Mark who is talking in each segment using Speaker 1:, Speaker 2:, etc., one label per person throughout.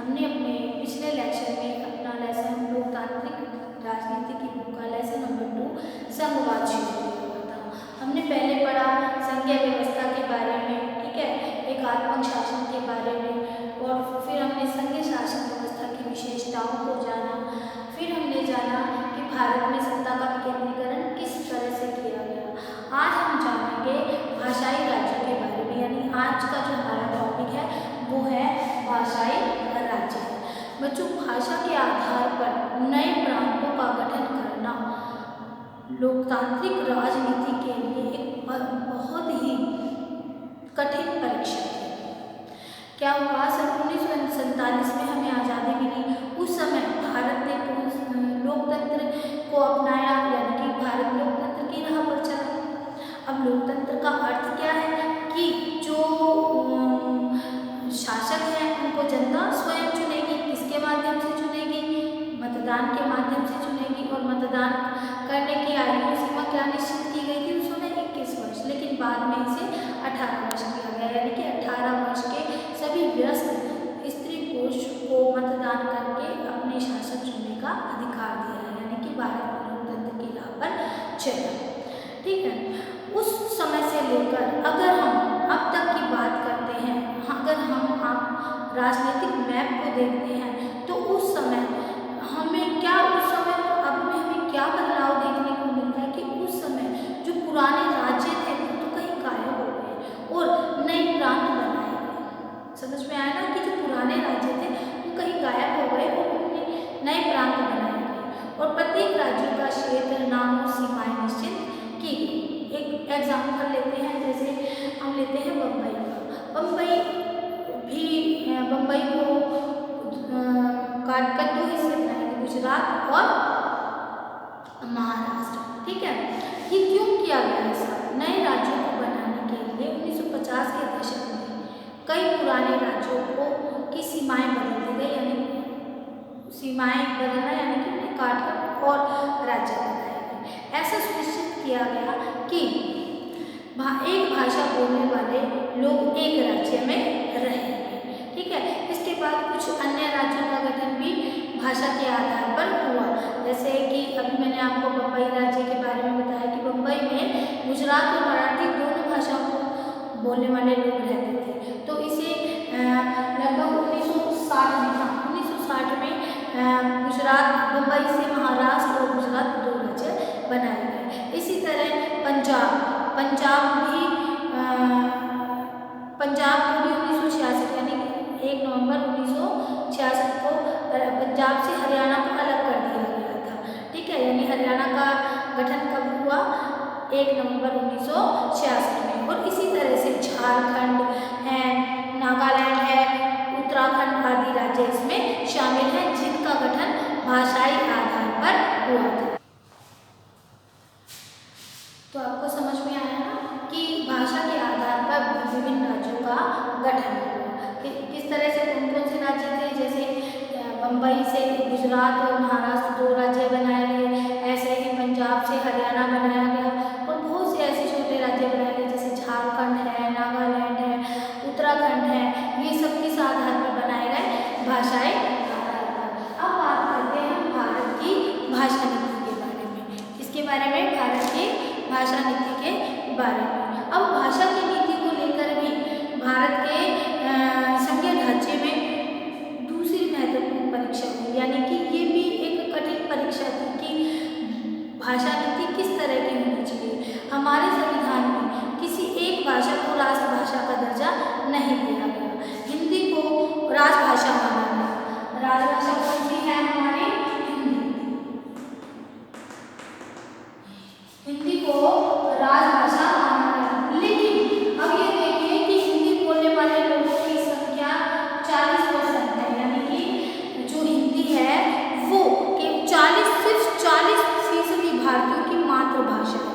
Speaker 1: हमने अपने पिछले लेक्चर में अपना लेसन लोकतांत्रिक राजनीति की बुक का लेसन नंबर 2 संघवाद शुरू किया था। हमने पहले पढ़ा संघीय व्यवस्था के बारे में, ठीक है, एकात्मक शासन के बारे में, और फिर हमने संघीय शासन व्यवस्था की विशेषताओं को जाना। फिर हमने जाना कि भारत में सत्ता का विकेंद्रीकरण किस तरह से किया गया। आज हम जानेंगे भाषाई राज्यों के बारे में, यानी आज का जो हमारा टॉपिक है वो है भाषाई राज्य। बच्चों, भाषा के आधार पर नए प्रांतों का गठन करना लोकतांत्रिक राजनीति के लिए एक बहुत ही कठिन परीक्षा है। क्या हुआ, सन 1947 में हमें आज़ादी मिली। उस समय भारत ने लोकतंत्र को अपनाया, यानी कि भारत लोकतंत्र की राह पर चला। अब लोकतंत्र का अर्थ क्या है कि जो शासक है उनको जनता स्वयं चुनेगी। किसके माध्यम से चुनेगी? मतदान के माध्यम से चुनेगी। और मतदान करने की आयु सीमा क्या निश्चित की गई थी? उस समय 21 वर्ष, लेकिन बाद में इसे 18 वर्ष किया गया, यानी कि 18 वर्ष के सभी वयस्क स्त्री पुरुष को मतदान करके अपने शासक चुनने का अधिकार दिया है, यानी कि भारत लोकतंत्र की राह पर चला। ठीक है, उस समय से लेकर अगर हम अब तक की बात करते हैं, अगर हम आप राजनीतिक मैप को देखते हैं तो उस समय हमें क्या, उस समय और अब में हमें क्या बदलाव देखने को मिलता है कि उस समय जो पुराने राज्य थे वो तो कहीं गायब हो गए और नए प्रांत बनाए गए। समझ में आया ना कि जो पुराने राज्य थे वो कहीं गायब हो गए और उनमें नए प्रांत बनाए गए और प्रत्येक राज्य का क्षेत्र, नाम और सीमाएं निश्चित की गई। एक एग्जाम्पल लेते हैं, जैसे हम लेते हैं बम्बई का। बम्बई को काट कर 2 हिस्से बनाए, गुजरात और महाराष्ट्र। ठीक है, ये क्यों किया गया ऐसा? नए राज्यों को बनाने के लिए 1950 के दशक में कई पुराने राज्यों की सीमाएं बदल दी गई, यानी सीमाएं बदलना यानी कि उन्हें काट कर और राज्य बनाए गए। ऐसा सुनिश्चित किया गया कि एक भाषा बोलने वाले लोग एक राज्य में रहेंगे। ठीक है, इसके बाद कुछ अन्य राज्यों का गठन भी भाषा के आधार पर हुआ, जैसे कि अभी मैंने आपको बम्बई राज्य के बारे में बताया कि बम्बई में गुजरात और मराठी दोनों भाषाओं को बोलने वाले लोग रहते थे। तो इसे लगभग 1960 में था, 1960 में गुजरात, बम्बई से महाराष्ट्र और गुजरात 2 राज्य बनाए गए। इसी तरह पंजाब को भी 1966 यानी 1 नवंबर 1966 को पंजाब से हरियाणा को अलग कर दिया गया था। ठीक है, यानी हरियाणा का गठन कब हुआ? 1 नवंबर 1966 में। और इसी तरह से झारखंड है, नागालैंड है, उत्तराखंड आदि राज्य इसमें शामिल हैं, जिनका गठन भाषाई आधार पर हुआ था। तो आपको समझ में आया ना कि भाषा के आधार पर विभिन्न राज्यों का गठन हुआ। किस तरह से कौन-कौन से राज्य थे? जैसे बम्बई से गुजरात और महाराष्ट्र 2 राज्य बनाए गए, ऐसे ही पंजाब से हरियाणा बनाया गया और बहुत से ऐसे छोटे राज्य बनाए गए, जैसे झारखंड है, नागालैंड है, उत्तराखंड है। ये सब किस आधार पर बनाए गए? भाषाई आधार पर। अब बात करते हैं भारत की भाषा नीति के बारे में। किसके बारे में? भारत की भाषा नीति के बारे में। अब भाषा की नीति को लेकर भी भारत के संघीय ढांचे में दूसरी महत्वपूर्ण परीक्षा हुई, यानी कि ये भी एक कठिन परीक्षा थी कि भाषा नीति किस तरह की होनी चाहिए। हमारे संविधान में किसी एक भाषा को राष्ट्रभाषा का दर्जा नहीं दिया गया। हिंदी को राजभाषा माना गया। राजभाषा कौन सी है? हमारी हिंदी को राजभाषा माना गया। लेकिन अब ये देखिए कि हिंदी बोलने वाले लोगों की संख्या 40% है, यानी कि जो हिंदी है वो सिर्फ 40% भारतीयों की मातृभाषा है।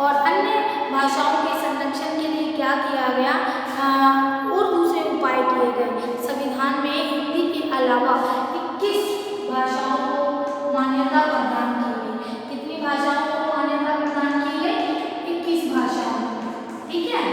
Speaker 1: और अन्य भाषाओं के संरक्षण के लिए क्या किया गया? और दूसरे उपाय किए गए। संविधान में हिंदी के अलावा 21 भाषाओं को मान्यता प्रदान की गई। कितनी भाषाओं को मान्यता प्रदान की गई? 21 भाषाओं को। ठीक है,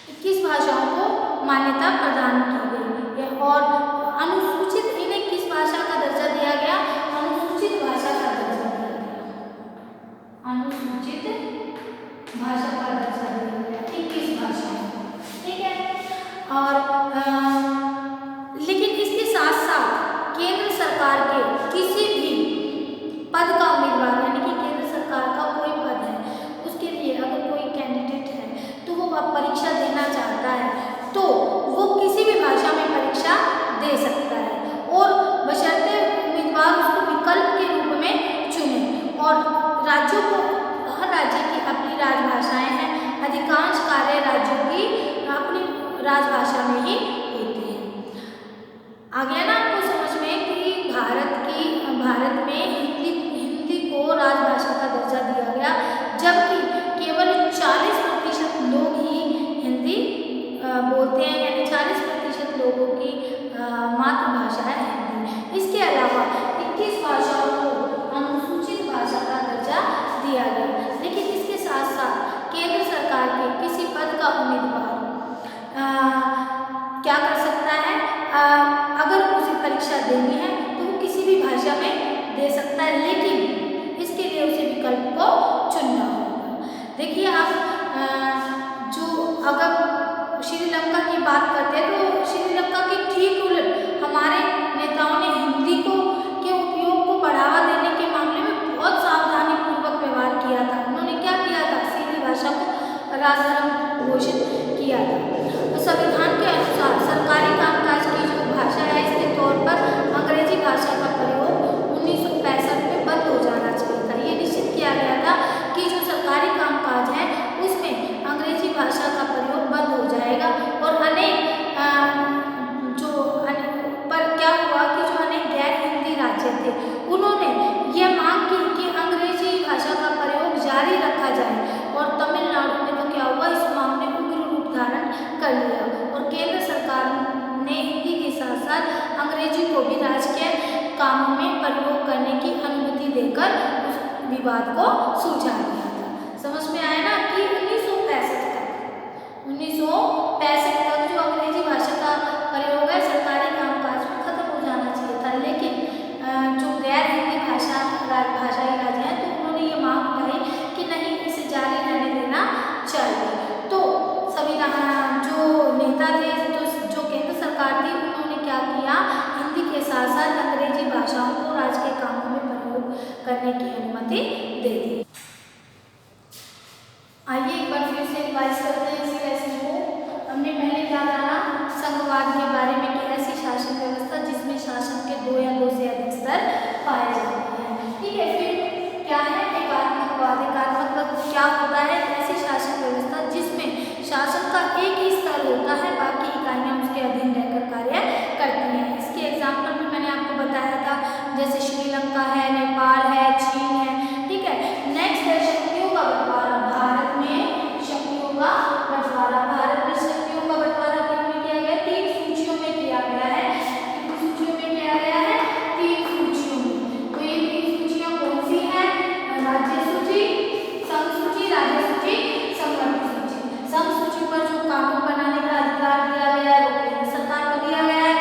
Speaker 1: 21 भाषाओं को मान्यता प्रदान की गई और अनुसूचित, इन्हें किस भाषा का दर्जा दिया गया? अनुसूचित भाषा का दर्जा दिया गया, अनुसूचित भाषा का दर्जा दिया गया 21 भाषाओं को, ठीक है। और लेकिन इसके साथ साथ केंद्र सरकार के किसी भी पद का उम्मीदवार, यानी कि केंद्र सरकार का कोई पद है, उसके लिए अगर कोई कैंडिडेट है तो वो परीक्षा देना चाहता है तो वो किसी भी भाषा में परीक्षा दे सकता है, और बशर्ते उम्मीदवार उसको विकल्प के रूप में चुने। और राज्यों को, हर राज्य की अपनी राजभाषाएं हैं, अधिकांश कार्य राज्यों की अपनी राजभाषा में ही होती है। आ गया ना आपको समझ में कि भारत में हिंदी को राजभाषा का दर्जा दिया गया, जबकि केवल 40% लोग ही हिंदी बोलते हैं, यानी 40% लोगों की मातृभाषा है हिंदी। इसके अलावा 21 भाषाओं को अनुसूचित भाषा का दर्जा दिया गया। लेकिन इसके साथ साथ केंद्र सरकार के किसी पद का उम्मीदवार क्या कर सकता है, अगर उसे परीक्षा देनी है तो वो किसी भी भाषा में दे सकता है, लेकिन इसके लिए उसे विकल्प को चुनना होगा। देखिए आप जो अगर श्रीलंका की बात करते हैं तो श्रीलंका के ठीक उलट हमारे नेताओं ने हिंदी के उपयोग को बढ़ावा देने के मामले में बहुत सावधानी पूर्वक व्यवहार किया था। उन्होंने क्या किया था? सीधी भाषा को राजधर्म घोषित किया था। तो संविधान के अनुसार सरकारी कामकाज की जो भाषा है, इसके तौर पर अंग्रेजी भाषा का प्रयोग 1965 में बंद हो जाना चाहिए था। ये निश्चित किया गया था कि जो सरकारी कामकाज है उसमें अंग्रेजी भाषा का प्रयोग बंद हो जाएगा, और पर क्या हुआ कि जो अनेक गैर हिंदी राज्य थे उन्होंने ये मांग की कि अंग्रेजी भाषा का प्रयोग जारी रखा जाए, और तमिलनाडु में तो क्या हुआ, इस मांग ने उग्र रूप धारण कर लिया, और केंद्र सरकार ने हिंदी के साथ साथ अंग्रेजी को भी राजकीय कामों में प्रयोग करने की अनुमति देकर उस विवाद को सुलझा दिया था। समझ में आया ना कि 1965 तक जो अंग्रेजी भाषा का प्रयोग है सरकारी कामकाज में खत्म हो जाना चाहिए था, लेकिन जो गैर हिंदी भाषाई राज्य हैं तो उन्होंने ये मांग उठाई कि नहीं, इसे जारी रहने देना चाहिए। तो संविधान जो नेता थे, जो केंद्र सरकार थी, उन्होंने क्या किया, हिंदी के साथ साथ अंग्रेजी भाषाओं को राजकीय कामों में प्रयोग करने की अनुमति दे दी। आइए एक बार फिर से रिवाइज करते हैं इसी लेसन को। हमने पहले क्या जाना, संघवाद के बारे में कि ऐसी शासन व्यवस्था जिसमें शासन के 2 या 2 से अधिक स्तर पाए जाते हैं, ठीक है। फिर क्या है, एकात्मकवाद। एकात्मकवाद क्या होता है? ऐसी शासन व्यवस्था जिसमें शासन का एक ही स्तर होता है, बाकी इकाइयां उसके अधीन रहकर कार्य करती हैं। इसके एग्जाम्पल भी मैंने आपको बताया था, जैसे श्रीलंका है, नेपाल है, चीन है, ठीक है। नेक्स्ट है शक्तियों का बंटवारा। भारत में शक्तियों का बंटवारा, भारत में शक्तियों का बंटवारा किसमें किया गया? 3 सूचियों में किया गया है। कितनी सूचियों में किया गया है? 3 सूचियों में। तो ये 3 सूचियां कौन सी हैं? राज्य सूची, संघ सूची, राज्य सूची, संवर्ती सूची। संघ सूची पर जो कानून बनाने का अधिकार दिया गया है वो केंद्र सरकार को दिया गया है,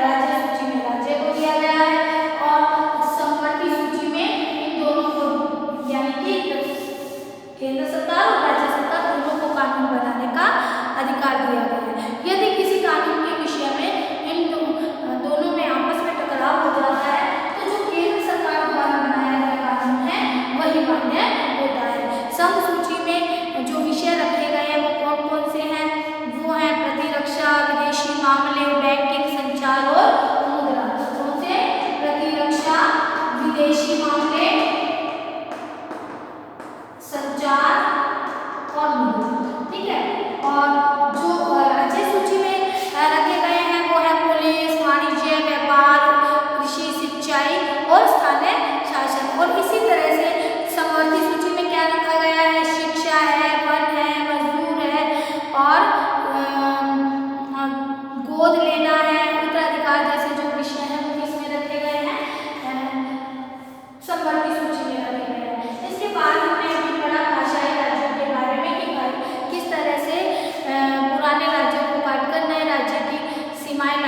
Speaker 1: राज्य सूची में राज्य को दिया गया है, और संवर्ती सूची में इन दोनों को, यानी कि केंद्र सरकार और राज्य सरकार दोनों को कानून बनाने का अधिकार दिया गया है। यदि किसी कानून के विषय में इन दोनों में आपस में टकराव हो जाता है तो जो केंद्र सरकार द्वारा बनाया गया कानून है वही मान्य होता है। संघ सूची में जो विषय रखे गए हैं वो कौन कौन से हैं? वो हैं प्रतिरक्षा, विदेशी मामले, बैंकिंग, संचार और मुद्रा। कौन से? प्रतिरक्षा, विदेशी मामले, संचार और मुद्रा, ठीक है। और जो राज्य सूची में रखे गए हैं वो है पुलिस, वाणिज्य, व्यापार, कृषि, सिंचाई और स्थानीय शासन। और इसी तरह से संवर्ती सूची में क्या रखा गया है? शिक्षा है, वन है, मजदूर है, और गोद लेना है, उत्तराधिकार जैसे जो विषय हैं वो किसमें रखे गए हैं? संवर्ती सूची में रखे गए हैं। इसके बाद हमने अभी पढ़ा भाषाई राज्यों के बारे में कि भाई किस तरह से पुराने राज्यों को काटकर नए राज्य की सीमाएं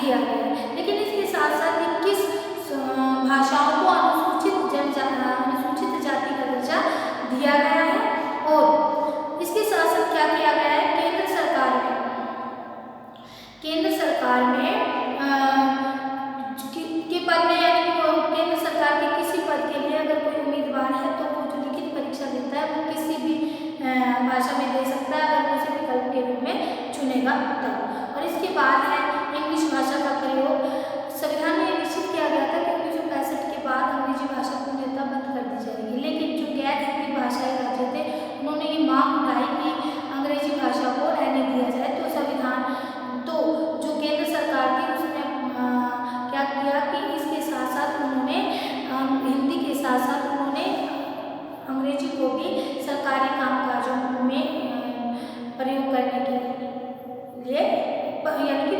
Speaker 1: दिया गया है। लेकिन इसके साथ साथ 21 भाषाओं को अनुसूचित जाति का दर्जा दिया गया है। और इसके साथ साथ क्या किया गया है, केंद्र सरकार में के पद में, यानी केंद्र सरकार के किसी पद के लिए अगर कोई उम्मीदवार है तो वो जो लिखित परीक्षा देता है वो किसी भी भाषा में दे सकता है, अगर वो उसे विकल्प के रूप में चुनेगा तब। और इसके बाद है इंग्लिश भाषा का प्रयोग। संविधान में निश्चित किया गया था कि 1965 के बाद अंग्रेजी भाषा पूर्णतः बंद कर दी जाएगी, लेकिन जो गैर हिंदी भाषाई राज्य थे उन्होंने ये मांग उठाई कि अंग्रेजी भाषा को रहने दिया जाए। तो जो केंद्र सरकार थी उसने क्या किया कि इसके साथ साथ उन्होंने हिंदी के साथ साथ उन्होंने अंग्रेजी को भी सरकारी कामकाजों में प्रयोग करने के लिए यानी कि